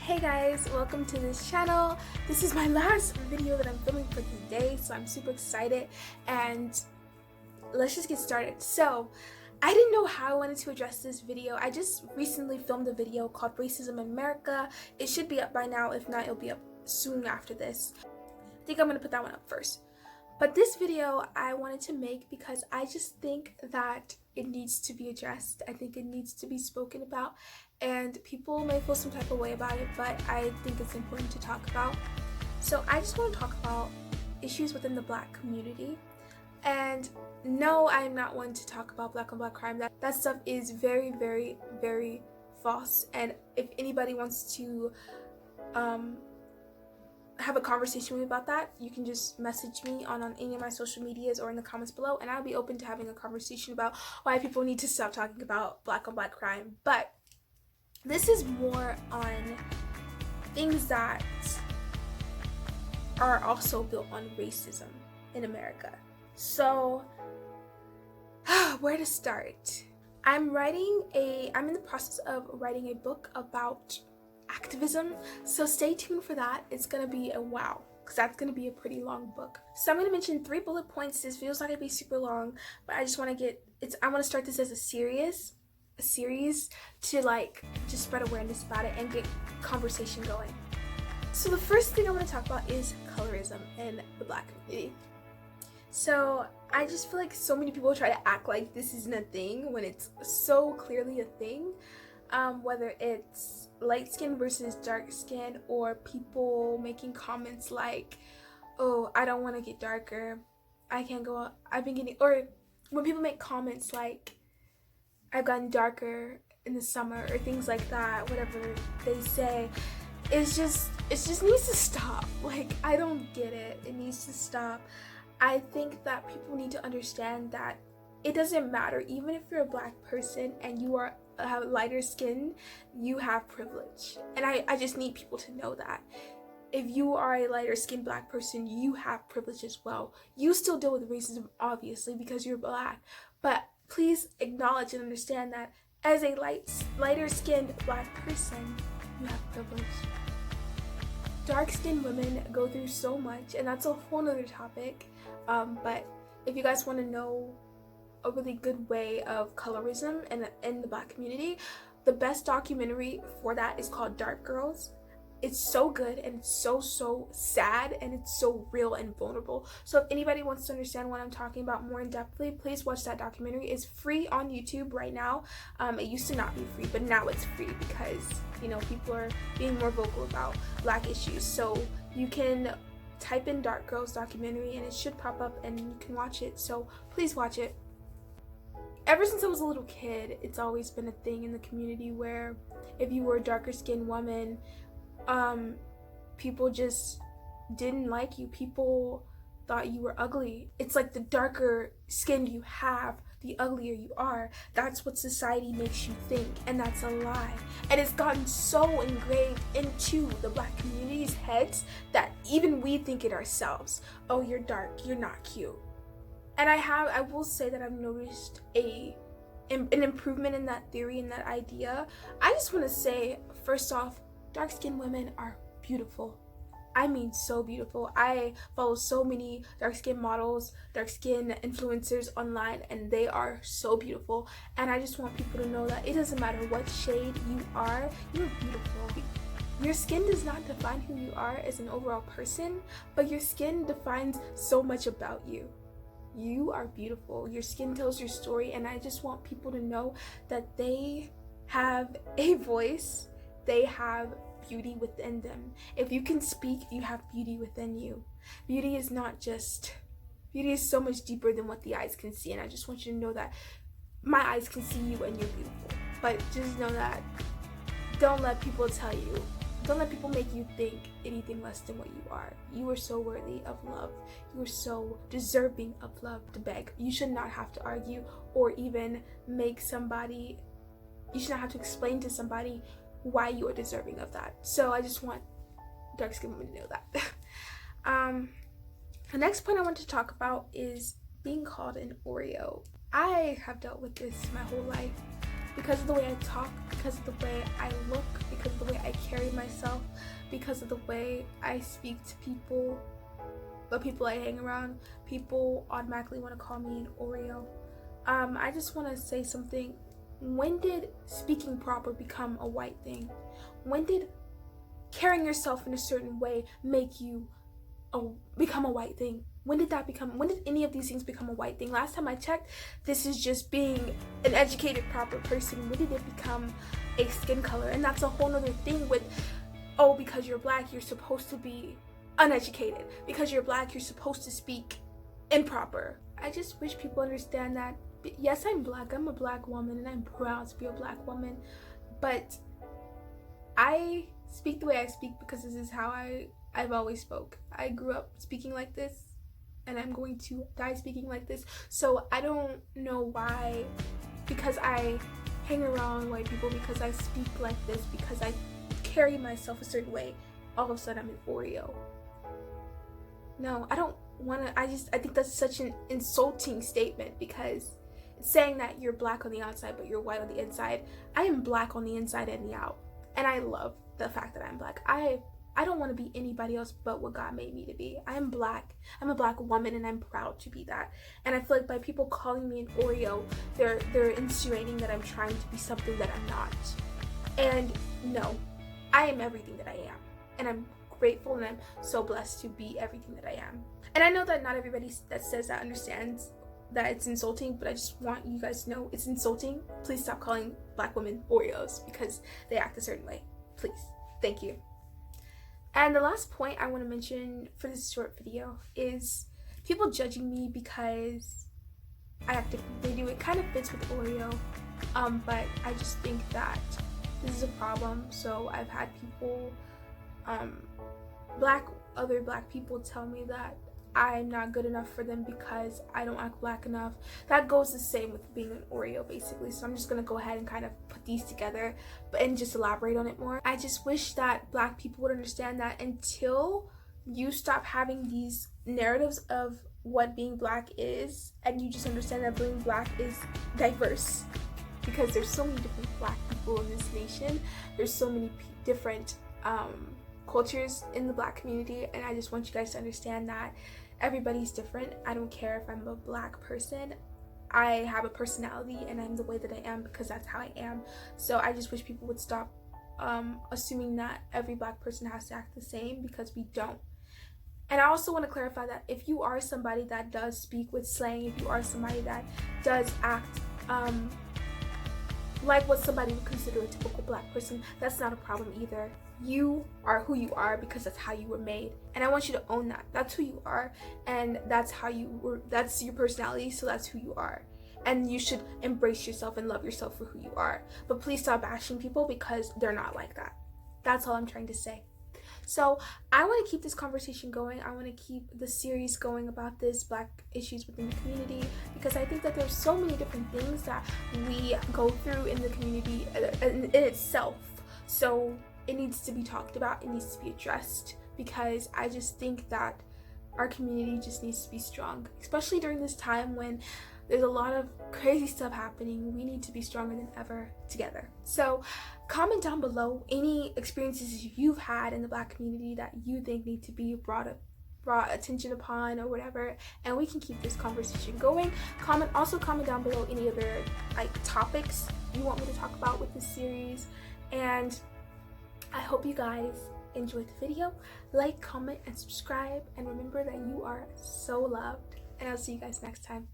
Hey guys, welcome to this channel. This is my last video that I'm filming for today, so I'm super excited and let's just get started. So I didn't know how I wanted to address this video. I just recently filmed a video called Racism in America. It should be up by now. If not, it'll be up soon after this. I think I'm gonna put that one up first. But this video I wanted to make because I just think that it needs to be addressed. I think it needs to be spoken about, and people may feel some type of way about it, but I think it's important to talk about. So I just want to talk about issues within the Black community. And no, I'm not one to talk about Black on Black crime. That stuff is very, very, very false. And if anybody wants to have a conversation with me about that, you can just message me on any of my social medias or in the comments below, and I'll be open to having a conversation about why people need to stop talking about Black on Black crime. But this is more on things that are also built on racism in America. So where to start? I'm in the process of writing a book about activism, so stay tuned for that. It's gonna be a wow, because that's gonna be a pretty long book. So I'm gonna mention 3 bullet points. This video's not gonna be super long, but I just want to I want to start this as a series to like just spread awareness about it and get conversation going. So the first thing I want to talk about is colorism in the Black community. So I just feel like so many people try to act like this isn't a thing when it's so clearly a thing. Whether it's light skin versus dark skin, or people making comments like, oh, I don't want to get darker, I can't go out, or when people make comments like, I've gotten darker in the summer, or things like that, whatever they say, it just needs to stop. Like, I don't get it. It needs to stop. I think that people need to understand that it doesn't matter. Even if you're a Black person and you have lighter skin, you have privilege. And I just need people to know that. If you are a lighter skinned Black person, you have privilege as well. You still deal with racism, obviously, because you're Black. But please acknowledge and understand that as a lighter skinned Black person, you have privilege. Dark skinned women go through so much, and that's a whole nother topic. But if you guys want to know a really good way of colorism in the Black community, the best documentary for that is called Dark Girls. It's so good, and it's so sad, and it's so real and vulnerable. So if anybody wants to understand what I'm talking about more in depthly, please watch that documentary. It's free on YouTube right now. It used to not be free, but now it's free because, you know, people are being more vocal about Black issues. So you can type in Dark Girls documentary and it should pop up and you can watch it. So please watch it. Ever since I was a little kid, it's always been a thing in the community where if you were a darker skinned woman, people just didn't like you. People thought you were ugly. It's like the darker skin you have, the uglier you are. That's what society makes you think, and that's a lie. And it's gotten so engraved into the Black community's heads that even we think it ourselves. Oh, you're dark, you're not cute. And I will say that I've noticed an improvement in that theory and that idea. I just want to say, first off, dark-skinned women are beautiful. I mean, so beautiful. I follow so many dark-skinned models, dark-skinned influencers online, and they are so beautiful. And I just want people to know that it doesn't matter what shade you are, you're beautiful. Your skin does not define who you are as an overall person, but your skin defines so much about you. You are beautiful. Your skin tells your story, and I just want people to know that they have a voice. They have beauty within them. If you can speak, you have beauty within you. Beauty is so much deeper than what the eyes can see, and I just want you to know that my eyes can see you and you're beautiful. But just know that don't let people make you think anything less than what you are. You are so worthy of love. You are so deserving of love to beg. You should not have to argue or even you should not have to explain to somebody why you are deserving of that. So I just want dark-skinned women to know that. The next point I want to talk about is being called an Oreo. I have dealt with this my whole life because of the way I talk, because of the way I look, because of the way I carry myself. myself because of the way I speak to people, the people I hang around. People automatically want to call me an Oreo. I just want to say something. When did speaking proper become a white thing? When did carrying yourself in a certain way make you become a white thing? When did any of these things become a white thing? Last time I checked, this is just being an educated, proper person. When did it become a skin color? And that's a whole nother thing with, oh, because you're black, you're supposed to be uneducated. Because you're black, you're supposed to speak improper. I just wish people understand that, yes, I'm black, I'm a black woman, and I'm proud to be a black woman, but I speak the way I speak because this is how I've always spoke. I grew up speaking like this, and I'm going to die speaking like this. So I don't know why, because I hang around white people, because I speak like this, because I carry myself a certain way, all of a sudden I'm an Oreo. No, I don't want to. I think that's such an insulting statement, because it's saying that you're black on the outside but you're white on the inside. I am black on the inside and the out, and I love the fact that I'm black. I don't want to be anybody else but what God made me to be. I am black. I'm a black woman, and I'm proud to be that. And I feel like by people calling me an Oreo, they're insinuating that I'm trying to be something that I'm not. And no, I am everything that I am, and I'm grateful, and I'm so blessed to be everything that I am. And I know that not everybody that says that understands that it's insulting, but I just want you guys to know it's insulting. Please stop calling black women Oreos because they act a certain way. Please. Thank you. And the last point I want to mention for this short video is people judging me because I act differently. They do. It kind of fits with Oreo, but I just think that this is a problem. So I've had people, other black people tell me that I'm not good enough for them because I don't act black enough. That goes the same with being an Oreo, basically. So I'm just gonna go ahead and kind of put these together and just elaborate on it more. I just wish that black people would understand that until you stop having these narratives of what being black is, and you just understand that being black is diverse, because there's so many different black people in this nation. There's so many different cultures in the black community, and I just want you guys to understand that everybody's different. I don't care if I'm a black person. I have a personality, and I'm the way that I am because that's how I am. So I just wish people would stop assuming that every black person has to act the same, because we don't. And I also want to clarify that if you are somebody that does speak with slang, if you are somebody that does act like what somebody would consider a typical black person, that's not a problem either. You are who you are because that's how you were made, and I want you to own that. That's who you are, and that's how you were. That's your personality, so that's who you are, and you should embrace yourself and love yourself for who you are. But please stop bashing people because they're not like that. That's all I'm trying to say. So I want to keep this conversation going. I want to keep the series going about this black issues within the community, because I think that there's so many different things that we go through in the community in itself. So it needs to be talked about. It needs to be addressed, because I just think that our community just needs to be strong, especially during this time when there's a lot of crazy stuff happening. We need to be stronger than ever together. So comment down below any experiences you've had in the black community that you think need to be brought attention upon or whatever, and we can keep this conversation going. Comment down below any other topics you want me to talk about with this series, and I hope you guys enjoyed the video. Like, comment, and subscribe, and remember that you are so loved, and I'll see you guys next time.